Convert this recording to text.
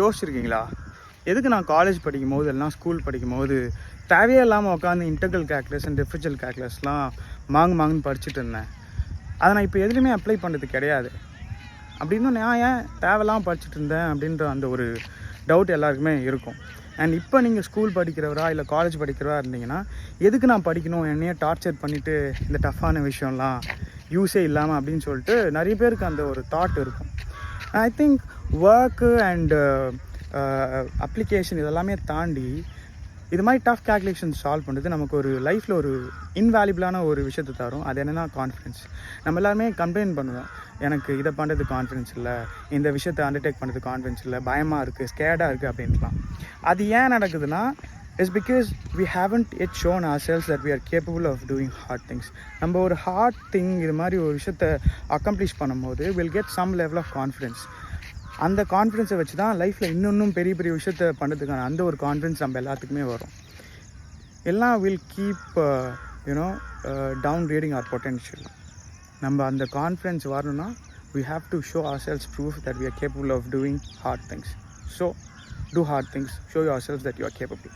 யோசிச்சிருக்கீங்களா? எதுக்கு நான் காலேஜ் படிக்கும்போது எல்லாம் ஸ்கூல் படிக்கும்போது தேவையே இல்லாமல் உட்காந்து இன்டெக்ரல் கால்குலஸ் அண்ட் டிஃபரன்ஷியல் கால்குலஸ்லாம் மாங்குன்னு படிச்சுட்டு இருந்தேன். அதை நான் இப்போ எதுலையுமே அப்ளை பண்ணுறது கிடையாது. அப்படின்னு நான் ஏன் தேவையில்லாமல் படிச்சுட்டு இருந்தேன் அப்படின்ற அந்த ஒரு டவுட் எல்லாருக்குமே இருக்கும். அண்ட் இப்போ நீங்கள் ஸ்கூல் படிக்கிறவரா இல்லை காலேஜ் படிக்கிறவரா இருந்தீங்கன்னா, எதுக்கு நான் படிக்கணும், என்னையே டார்ச்சர் பண்ணிவிட்டு இந்த டஃப்பான விஷயம்லாம் யூஸே இல்லாமல் அப்படின்னு சொல்லிட்டு நிறைய பேருக்கு அந்த ஒரு தாட் இருக்கும். I think work and application இதெல்லாமே தாண்டி இது மாதிரி டஃப் கேல்குலேஷன் சால்வ் பண்ணுறது நமக்கு ஒரு லைஃப்பில் ஒரு இன்வேல்யூபிளான ஒரு விஷயத்தை தரும். அது என்னென்னா கான்ஃபிடென்ஸ். நம்ம எல்லாருமே கம்ப்ளைண்ட் பண்ணுவோம், எனக்கு இதை பண்ணுறது கான்ஃபிடென்ஸ் இல்லை, இந்த விஷயத்தை அண்டர்டேக் பண்ணுறது கான்ஃபிடென்ஸ் இல்லை, பயமாக இருக்குது, ஸ்கேர்டாக இருக்குது அப்படின்ட்டுலாம். அது ஏன் நடக்குதுன்னா, it's because we haven't yet shown ourselves that we are capable of doing hard things. நம்ம ஒரு ஹார்ட் திங் இது மாதிரி ஒரு விஷயத்தை அக்கம்ப்ளிஷ் பண்ணும்போது will get some level of confidence. அந்த கான்ஃபிடென்ஸை வச்சு தான் லைஃப்பில் இன்னும் பெரிய பெரிய விஷயத்தை பண்ணுறதுக்கான அந்த ஒரு கான்ஃபிடென்ஸ் நம்ம எல்லாத்துக்குமே வரும். எல்லாம் will keep downgrading our potential. நம்ம அந்த கான்ஃபிடென்ஸ் வரணும்னா we have to show ourselves proof that we are capable of doing hard things. So do hard things, show yourselves that you are capable.